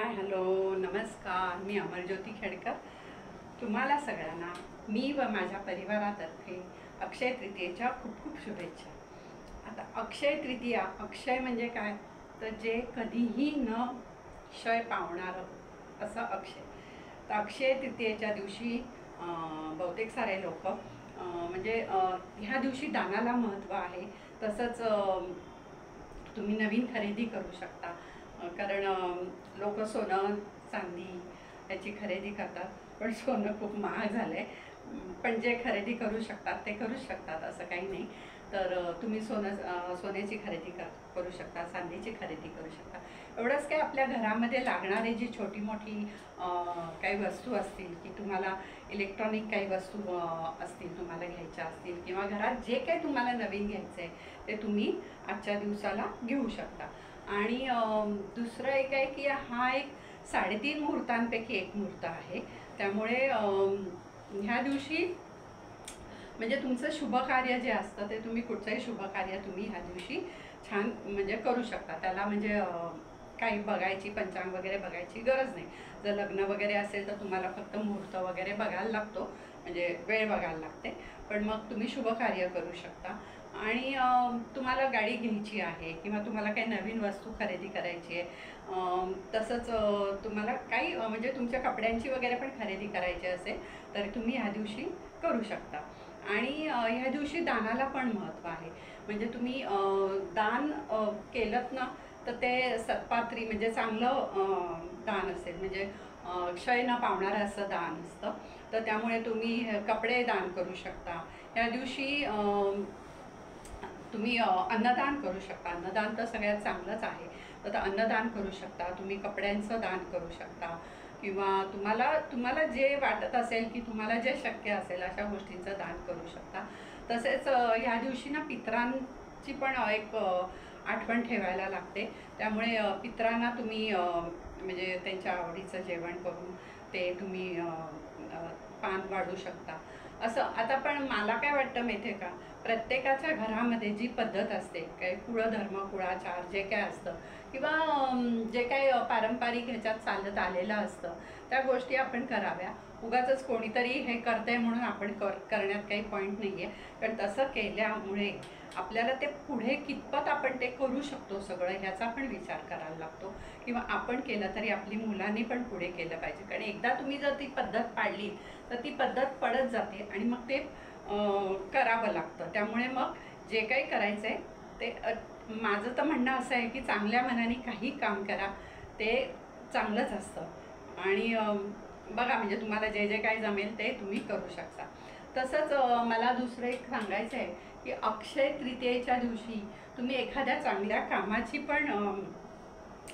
Hi hello नमस्कार, मी अमरज्योती खेडकर। तुम्हाला सगळ्यांना मी व माझ्या परिवारातर्फे अक्षय तृतीयेच्या खूप खूप शुभेच्छा। आता अक्षय तृतीया, अक्षय म्हणजे काय तर जे कधीही न क्षय पावणारं असं अक्षय। तर अक्षय तृतीयेच्या दिवशी बहुतेक सारे लोक म्हणजे ह्या दिवशी दानाला महत्त्व आहे। तसंच तुम्ही नवीन खरेदी करू शकता, कारण लोक सोनं चांदी याची खरेदी करतात, पण सोनं खूप महाग झालं आहे। पण जे खरेदी करू शकतात ते करू शकतात, असं काही नाही। तर तुम्ही सोन्याची खरेदी करू शकता, चांदीची खरेदी करू शकता। एवढंच काय, आपल्या घरामध्ये लागणारे जी छोटी मोठी काही वस्तू असतील, की तुम्हाला इलेक्ट्रॉनिक काही वस्तू असतील तुम्हाला घ्यायच्या असतील, किंवा घरात जे काही तुम्हाला नवीन घ्यायचं आहे ते तुम्ही आजच्या दिवसाला घेऊ शकता। आणि दुसरं एक आहे की हा एक 3.5 मुहूर्तांपैकी एक मुहूर्त आहे। त्यामुळे ह्या दिवशी म्हणजे तुमचं शुभ कार्य जे असतं ते तुम्ही कुठचंही शुभ कार्य तुम्ही ह्या दिवशी छान म्हणजे करू शकता। त्याला म्हणजे काही बघायची पंचांग वगैरे बघायची गरज नाही। जर लग्न वगैरे असेल तर तुम्हाला फक्त मुहूर्त वगैरे बघायला लागतो, म्हणजे वेळ बघायला लागते, पण मग तुम्ही शुभ कार्य करू शकता। आणि तुम्हाला गाडी घ्यायची आहे किंवा तुम्हाला काही नवीन वस्तू खरेदी करायची आहे, तसंच तुम्हाला काही म्हणजे तुमच्या कपड्यांची वगैरे पण खरेदी करायची असेल तर तुम्ही ह्या दिवशी करू शकता। आणि ह्या दिवशी दानाला पण महत्त्व आहे। म्हणजे तुम्ही दान केलं ना तर ते सत्पात्री म्हणजे चांगलं दान असेल, म्हणजे क्षय न पावणारं असं दान असतं। तर त्यामुळे तुम्ही कपडे दान करू शकता या दिवशी। तुम्ही अन्नदान करू शकता, अन्नदान तर सगळ्यात चांगलंच आहे। तर अन्नदान करू शकता, तुम्ही कपड्यांचं दान करू शकता, किंवा तुम्हाला जे वाटत असेल की तुम्हाला जे शक्य असेल अशा गोष्टींचं दान करू शकता। तसेच ह्या दिवशी ना पितरांची पण एक आठवण ठेवायला लागते। त्यामुळे पितरांना तुम्ही म्हणजे त्यांच्या आवडीचं जेवण करून ते तुम्ही पान वाढू शकता असं। आता पण मला काय वाटतं माहिती आहे का, प्रत्येकाच्या घरामध्ये जी पद्धत असते, काही कुळधर्म कुळाचार जे काय असतं, किंवा जे काही पारंपरिक ह्याच्यात चालत आलेलं असतं त्या गोष्टी आपण कराव्या। उगाचच कोणीतरी हे करतंय म्हणून आपण करण्यात काही पॉईंट नाही आहे, कारण तसं केल्यामुळे आपल्याला ते पुढे कितपत आपण ते करू शकतो सगळं ह्याचा पण विचार करायला लागतो। किंवा आपण केलं तरी आपली मुलांनी पण पुढे केलं पाहिजे, कारण एकदा तुम्ही जर ती पद्धत पाळली तर ती पद्धत पडत जाते आणि मग ते करावं लागतं। त्यामुळे मग जे काही करायचं आहे ते माझं तर म्हणणं असं आहे की चांगल्या मनाने काही काम करा, ते चांगलंच असतं। आणि बघा, म्हणजे तुम्हाला जे जे काही जमेल ते तुम्ही करू शकता। तसंच मला दुसरं एक सांगायचं आहे की अक्षय तृतीयेच्या दिवशी तुम्ही एखाद्या चांगल्या कामाची पण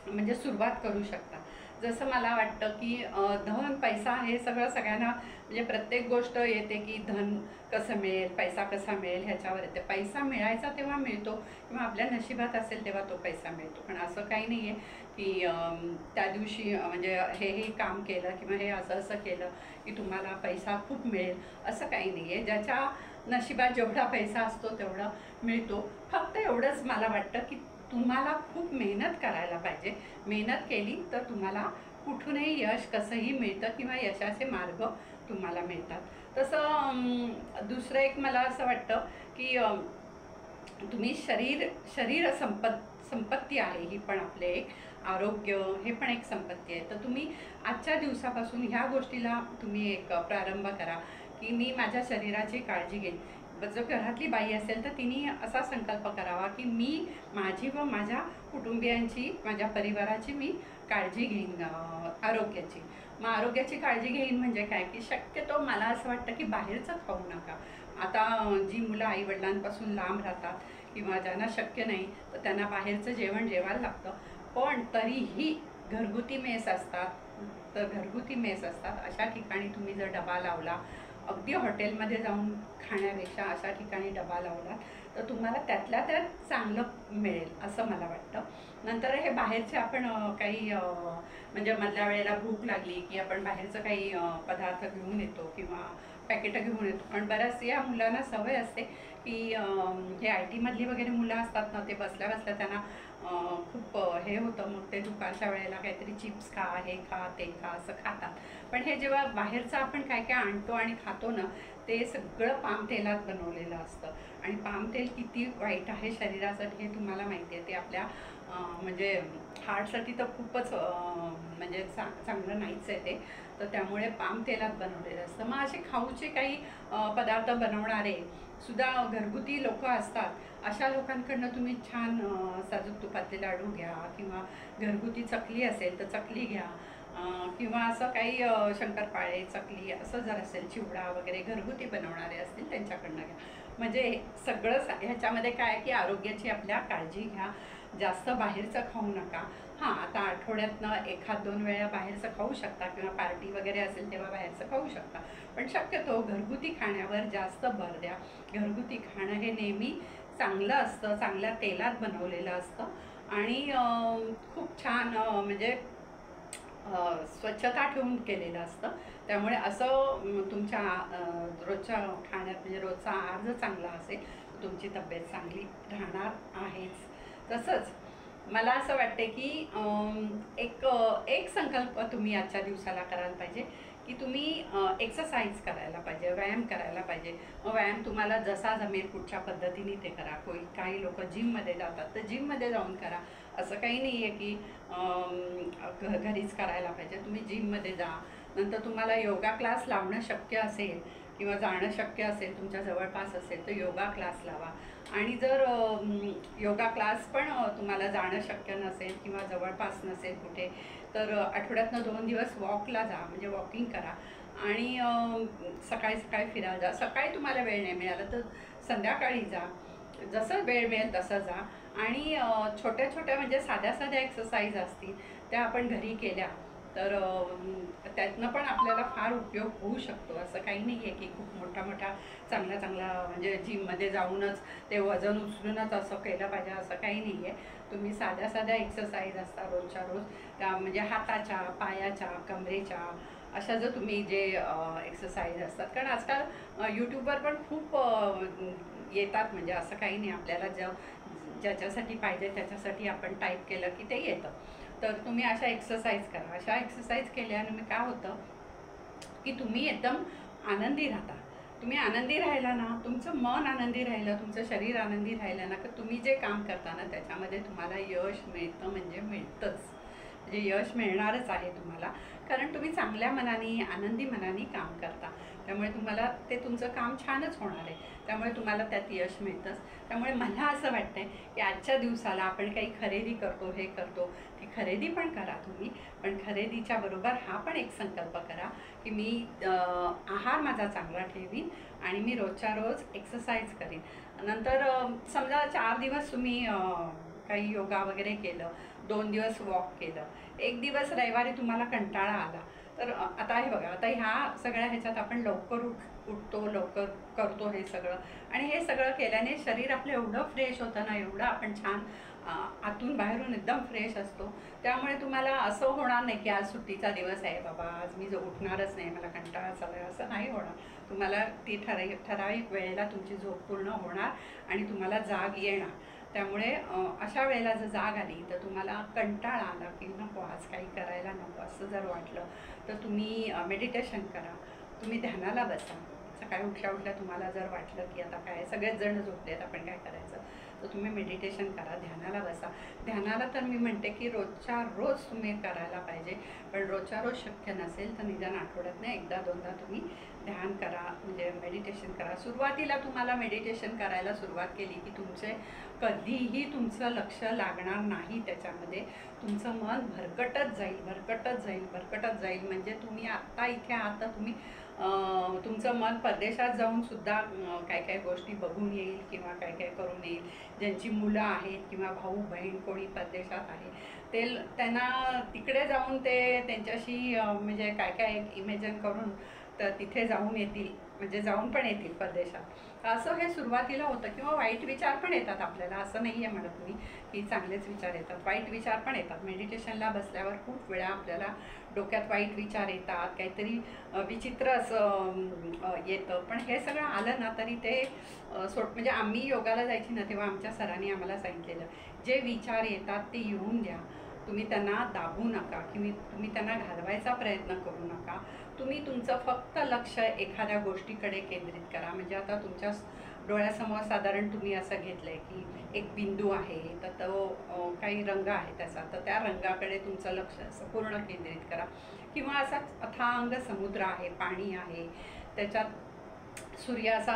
म्हणजे सुरुवात करू शकता। जसं मला वाटतं की धन पैसा हे सगळ्यांना म्हणजे प्रत्येक गोष्ट येते की धन कसं मिळेल, पैसा कसा मिळेल ह्याच्यावर येते। पैसा मिळायचा तेव्हा मिळतो, किंवा आपल्या नशिबात असेल तेव्हा तो पैसा मिळतो। पण असं काही नाही आहे की त्या दिवशी म्हणजे हे काम केलं किंवा हे असं केलं की तुम्हाला पैसा खूप मिळेल, असं काही नाही आहे। ज्याच्या नशिबात जेवढा पैसा असतो तेवढा मिळतो। फक्त एवढंच मला वाटतं की तुम्हाला खूप मेहनत करायला पाहिजे। मेहनत केली तर तुम्हाला कुठूनही यश कसंही मिळतं, किंवा यशाचे मार्ग तुम्हाला मिळतात। तसं दुसरं एक मला असं वाटतं की तुम्ही शरीर संपत्ती आहे ही पण, आपले एक आरोग्य हे पण एक संपत्ती आहे। तर तुम्ही आजच्या दिवसापासून ह्या गोष्टीला तुम्ही एक प्रारंभ करा की मी माझ्या शरीराची काळजी घेईन। जर घरातली बाई असेल तर तिने असा संकल्प करावा की मी माझी व माझ्या कुटुंबियांची, माझ्या परिवाराची मी काळजी घेईन आरोग्याची। मग आरोग्याची काळजी घेईन म्हणजे काय की शक्यतो मला असं वाटतं की बाहेरचं खाऊ नका। आता जी मुलं आईवडिलांपासून लांब राहतात किंवा ज्यांना शक्य नाही तर त्यांना बाहेरचं जेवण जेवायला लागतं, पण तरीही घरगुती मेस असतात। तर घरगुती मेस असतात अशा ठिकाणी तुम्ही जर डबा लावला, अगदी हॉटेलमध्ये जाऊन खाण्यापेक्षा अशा ठिकाणी डबा लावला तर तुम्हाला त्यातल्या त्यात चांगलं मिळेल असं मला वाटतं। नंतर हे बाहेरचे आपण काही म्हणजे मधल्या वेळेला भूक लागली की आपण बाहेरचं काही पदार्थ घेऊन येतो किंवा पॅकेटं घेऊन येतो। पण बऱ्याच या मुलांना सवय असते की हे IT मधली वगैरे मुलं असतात ना, ते बसल्या बसल्या त्यांना खूप हे होतं, मग ते दुपारच्या वेळेला काहीतरी चिप्स खा, हे खा, ते खा असं खातात. पण हे जेव्हा बाहेरचं आपण काय काय आणतो आणि खातो ना, ते सगळं पाम तेलात बनवलेलं असतं. आणि पाम तेल किती वाईट आहे शरीरासाठी हे तुम्हाला माहिती आहे. ते आपल्या म्हणजे हार्टसाठी तर खूपच म्हणजे चांगलं नाहीच आहे ते. तर त्यामुळे पाम तेलात बनवलेलं असतं. मग असे खाऊचे काही पदार्थ बनवणारे सुद्धा घरगुती लोक असतात. अशा लोकांकडनं तुम्ही छान साजूक तुपातले लाडू घ्या, किंवा घरगुती चकली असेल तर चकली घ्या, किंवा असं काही शंकरपाळे, चकली असं जर असेल, चिवडा वगैरे घरगुती बनवणारे असतील त्यांच्याकडनं घ्या. म्हणजे सगळं ह्याच्यामध्ये काय की आरोग्याची आपल्या काळजी घ्या. जास्त बाहेरचं खाऊ नका. हां, आता आठवड्यातनं 1-2 वेळा बाहेरचं खाऊ शकता, किंवा पार्टी वगैरे असेल तेव्हा बाहेरचं खाऊ शकता. पण शक्यतो घरगुती खाण्यावर जास्त भर द्या. घरगुती खाणं हे नेहमी चांगलं असतं, चांगल्या तेलात बनवलेलं असतं, आणि खूप छान म्हणजे स्वच्छता ठेवून केलेलं असतं. त्यामुळे असं तुमच्या रोजच्या खाण्यात म्हणजे रोजचा आहार जर चांगला असेल तर तुमची तब्येत चांगली राहणार आहेच. तसंच मला असं वाटते की एक संकल्प तुम्ही आजच्या दिवसाला करायला पाहिजे की तुम्ही एक्सरसाइज करायला पाहिजे, व्यायाम करायला पाहिजे. मग व्यायाम तुम्हाला जसा जमेल कुठच्या पद्धतीने ते करा. काही लोक जिममध्ये जातात तर जिममध्ये जाऊन करा. असं काही नाही आहे की घरीच करायला पाहिजे. तुम्ही जिममध्ये जा. नंतर तुम्हाला योगा क्लास लावणं शक्य असेल किंवा जाणं शक्य असेल, तुमच्या जवळपास असेल तर योगा क्लास लावा. आणि जर योगा क्लास पण तुम्हाला जाणं शक्य नसेल किंवा जवळपास नसेल कुठे, तर आठवड्यातनं 2 दिवस वॉकला जा, म्हणजे वॉकिंग करा. आणि सकाळी सकाळी फिरायला जा. सकाळी तुम्हाला वेळ नाही मिळाला तर संध्याकाळी जा, जसं वेळ मिळेल तसं जा. आणि छोट्या छोट्या म्हणजे साध्या साध्या एक्सरसाइज असतील त्या आपण घरी केल्या तर त्यातनं पण आपल्याला फार उपयोग होऊ शकतो. असं काही नाही आहे की खूप मोठा मोठा चांगला चांगला म्हणजे जिममध्ये जाऊनच ते वजन उचलूनच असं केलं पाहिजे, असं काही नाही आहे. तुम्ही साध्या साध्या एक्सरसाइज असतात रोजच्या रोज, त्या म्हणजे हाताच्या, पायाच्या, कमरेच्या, अशा जर तुम्ही जे एक्सरसाइज असतात. कारण आजकाल यूट्यूबवर पण खूप येतात, म्हणजे असं काही नाही. आपल्याला ज्याच्यासाठी पाहिजे त्याच्यासाठी आपण टाईप केलं की ते येतं. तर तुम्ही अशा एक्सरसाइज करा. अशा एक्सरसाइज केल्याने काय होतं की तुम्ही एकदम आनंदी राहता. तुम्ही आनंदी राहिला ना, तुमचं मन आनंदी राहिलं, तुमचं शरीर आनंदी राहिलं ना, तर तुम्ही जे काम करता ना त्याच्यामध्ये तुम्हाला यश मिळतं, म्हणजे मिळतंच. म्हणजे यश मिळणारच आहे तुम्हाला, कारण तुम्ही चांगल्या मनाने, आनंदी मनाने काम करता. त्यामुळे तुम्हाला ते तुमचं काम छानच होणार आहे. त्यामुळे तुम्हाला त्यात यश मिळतंच. त्यामुळे मला असं वाटतंय की आजच्या दिवसाला आपण काही खरेदी करतो, हे करतो, ती खरेदी पण करा तुम्ही. पण खरेदीच्या बरोबर हा पण एक संकल्प करा की मी आहार माझा चांगला ठेवीन आणि मी रोजच्या रोज एक्सरसाइज करीन. नंतर समजा 4 दिवस तुम्ही काही योगा वगैरे केलं, 2 दिवस वॉक केलं, 1 दिवस रविवारी तुम्हाला कंटाळा आला, तर आता हे बघा, आता ह्या सगळ्या ह्याच्यात आपण लवकर उठतो, लवकर करतो हे सगळं, आणि हे सगळं केल्याने शरीर आपलं एवढं फ्रेश होतं ना, एवढं आपण छान आतून बाहेरून एकदम फ्रेश असतो. त्यामुळे तुम्हाला असं होणार नाही की आज सुट्टीचा दिवस आहे बाबा, आज मी उठणारच नाही, मला कंटाळा चालू आहे, असं नाही होणार. तुम्हाला ती ठराविक वेळेला तुमची झोप पूर्ण होणार आणि तुम्हाला जाग येणार. त्यामुळे अशा वेळेला जर जाग आली तर तुम्हाला कंटाळा आला की नको आज काही करायला नको असं जर वाटलं तर तुम्ही मेडिटेशन करा, तुम्ही ध्यानाला बसा. सकाळी उठल्या तुम्हाला जर वाटलं की आता काय सगळेच जण झोपलेत, आपण काय करायचं, तर तुम्ही मेडिटेशन करा, ध्यानाला बसा. ध्यानाला तर मी म्हणते की रोजच्या रोज तुम्ही करायला पाहिजे. पण रोजच्या रोज शक्य नसेल तर निदान आठवड्यातनं 1-2दा तुम्ही ध्यान करा, म्हणजे मेडिटेशन करा. सुरुवातीला तुम्हाला मेडिटेशन करायला सुरुवात केली की कधीही तुमचं लक्ष लागणार नाही त्याच्यामध्ये. तुमचं मन भरकटत जाईल. म्हणजे तुम्ही आत्ता इथे आहात तर तुम्ही तुमचं मन परदेशात जाऊन सुद्धा काय गोष्टी बघून येईल किंवा काय करून येईल. ज्यांची मुलं आहेत किंवा भाऊ बहीण कोणी परदेशात आहे त्यांना तिकडे जाऊन ते त्यांच्याशी म्हणजे काय इमॅजिन करून तर तिथे जाऊन येतील, म्हणजे जाऊन पण येतील परदेशात. असं हे सुरुवातीला होतं. किंवा वाईट विचार पण येतात आपल्याला, असं नाही आहे म्हणत मी की चांगलेच विचार येतात, वाईट विचार पण येतात. मेडिटेशनला बसल्यावर खूप वेळा आपल्याला डोक्यात वाईट विचार येतात, काहीतरी विचित्र असं येतं. पण हे सगळं आलं ना तरी ते म्हणजे आम्ही योगाला जायची ना तेव्हा आमच्या सरांनी आम्हाला सांगितलेलं, जे विचार येतात ते येऊन द्या, तुम्ही त्यांना दाबू नका किंवा तुम्ही त्यांना घालवायचा प्रयत्न करू नका. तुम्ही तुमचं फक्त लक्ष एखाद्या गोष्टीकडे केंद्रित करा. म्हणजे आता तुमच्या डोळ्यासमोर साधारण तुम्ही असं घेतलं आहे की एक बिंदू आहे, तर तो काही रंग आहे त्याचा, तर त्या रंगाकडे तुमचं लक्ष असं पूर्ण केंद्रित करा. किंवा असा अथांग समुद्र आहे, पाणी आहे, त्याच्यात सूर्य असा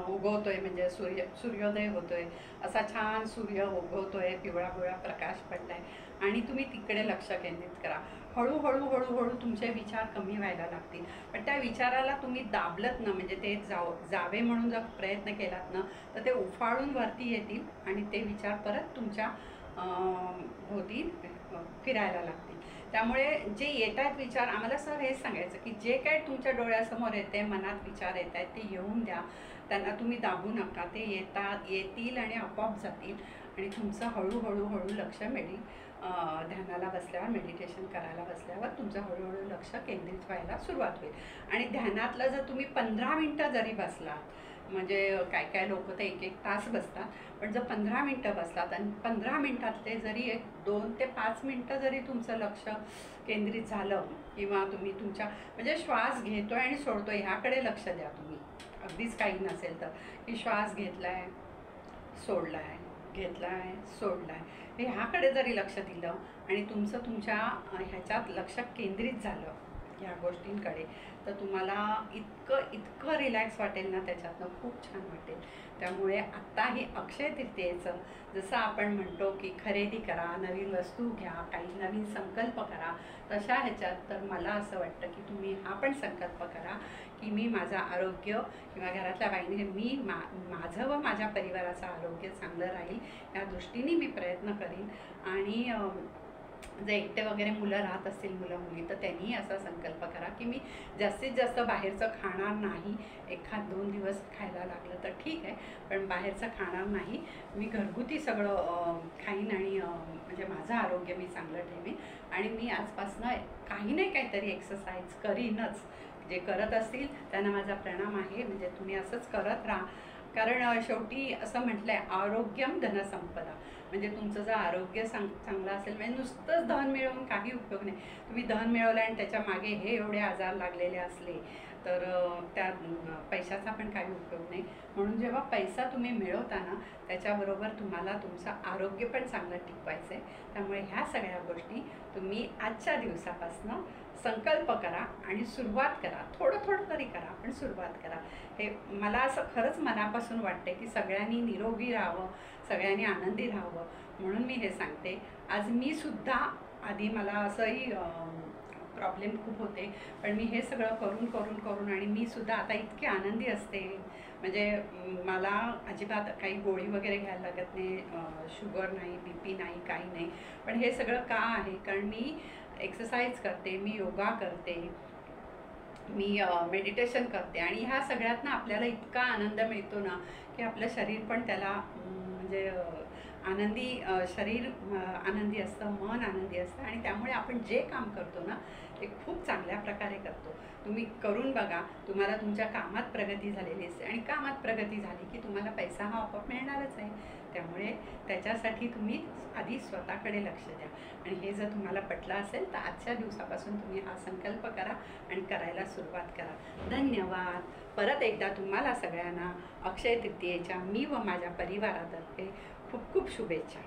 उगवतोय, म्हणजे सूर्योदय होतोय, असा छान सूर्य उगवतोय, पिवळा पिवळा प्रकाश पडलाय आणि तुम्ही तिकडे लक्ष केंद्रित करा. हळूहळू हळूहळू तुमचे विचार कमी व्हायला लागतील. पण त्या विचाराला तुम्ही दाबलत ना, म्हणजे ते जावे म्हणून जर प्रयत्न केलात ना, तर ते उफाळून वरती येतील आणि ते विचार परत तुमच्या भोवती फिरायला लागतील. त्यामुळे जे येत आहेत विचार, आम्हाला सर हेच सांगायचं की जे काय तुमच्या डोळ्यासमोर येते, मनात विचार येत आहेत, ते येऊन द्या, त्यांना तुम्ही दाबू नका. ते येतील आणि आपोआप जातील आणि तुमचं हळूहळू हळू लक्ष ध्यानाला बसल्यावर, मेडिटेशन करायला बसल्यावर तुमचं हळूहळू लक्ष केंद्रित व्हायला सुरुवात होईल. आणि ध्यानातलं जर तुम्ही 15 मिनटं जरी बसलात, म्हणजे काय काय लोक तर 1-1 तास बसतात, पण जर 15 मिनटं बसलात आणि 15 मिनटातले जरी 2 ते 5 मिनटं जरी तुमचं लक्ष केंद्रित झालं, किंवा तुम्ही तुमच्या म्हणजे श्वास घेतोय आणि सोडतोय ह्याकडे लक्ष द्या तुम्ही. अगदीच काही नसेल तर की श्वास घेतलाय, सोडलाय, घेतलाय, सोडलाय, हे ह्याकडे जरी लक्ष दिलं आणि तुमचं तुमच्या ह्याच्यात लक्ष केंद्रित झालं ह्या गोष्टींकडे, तर तुम्हाला इतकं रिलॅक्स वाटेल ना, त्याच्यातनं खूप छान वाटेल. त्यामुळे आत्ताही अक्षय तृतीयेचं जसं आपण म्हणतो की खरेदी करा, नवीन वस्तू घ्या, काही नवीन संकल्प करा, तशा ह्याच्यात तर मला असं वाटतं की तुम्ही हा पण संकल्प करा की मी माझं आरोग्य किंवा घरातल्या बाईने माझं व माझ्या परिवाराचं आरोग्य चांगलं राहील या दृष्टीने मी प्रयत्न करीन. आणि जर एकटे वगैरे मुलं राहत असतील, मुलं मुली, तर त्यांनी असा संकल्प करा की मी जास्तीत जास्त बाहेरचं खाणार नाही. 1-2 दिवस खायला लागलं तर ठीक आहे, पण बाहेरचं खाणार नाही. मी घरगुती सगळं खाईन आणि म्हणजे माझं आरोग्य मी चांगलं ठेवीन. आणि मी आजपासनं काही नाही काहीतरी एक्सरसाइज करीनच. जे करत असतील त्यांना माझा प्रणाम आहे. म्हणजे तुम्ही असंच करत राहा. कारण शेवटी असं म्हटलं आहे, आरोग्यम धनसंपदा. म्हणजे तुमचं जर आरोग्य चांगलं असेल, म्हणजे नुसतंच धन मिळवून काही उपयोग नाही. तुम्ही धन मिळवलं आणि त्याच्या मागे हे एवढे आजार लागलेले असले तर त्या पैशाचा पण काही उपयोग नाही. म्हणून जेव्हा पैसा तुम्ही मिळवता ना, त्याच्याबरोबर तुम्हाला तुमचं आरोग्य पण चांगलं टिकवायचं आहे. त्यामुळे ह्या सगळ्या गोष्टी तुम्ही आजच्या दिवसापासून संकल्प करा आणि सुरुवात करा. थोडं थोडं तरी करा, पण सुरुवात करा. हे मला असं खरंच मनापासून वाटते की सगळ्यांनी निरोगी राहावं, सगळ्यांनी आनंदी राहावं, म्हणून मी हे सांगते. आज मी सुद्धा आधी मला असंही प्रॉब्लेम खूप होते, पण मी हे सगळं करून आणि मी सुद्धा आता इतकी आनंदी असते. म्हणजे मला अजिबात काही गोळी वगैरे घ्यायला लागत नाही, शुगर नाही, BP नाही, काही नाही. पण हे सगळं का आहे, कारण मी एक्सरसाइज करते, मी योगा करते, मी मेडिटेशन करते आणि ह्या सगळ्यातनं आपल्याला इतका आनंद मिळतो ना की आपलं शरीर पण त्याला म्हणजे आनंदी, शरीर आनंदी असतं, मन आनंदी असतं आणि त्यामुळे आपण जे काम करतो ना ते खूप चांगल्या प्रकारे करतो. तुम्ही करून बघा, तुम्हाला तुमच्या कामात प्रगती झालेली असते आणि कामात प्रगती झाली की तुम्हाला पैसा हा आपोआप मिळणारच आहे. त्यामुळे त्याच्यासाठी तुम्ही आधी स्वतःकडे लक्ष द्या. आणि हे जर तुम्हाला पटलं असेल तर आजच्या दिवसापासून तुम्ही हा संकल्प करा आणि करायला सुरुवात करा. धन्यवाद. परत एकदा तुम्हाला सगळ्यांना अक्षय तृतीयेच्या मी व माझ्या परिवारातर्फे खूप खूप शुभेच्छा.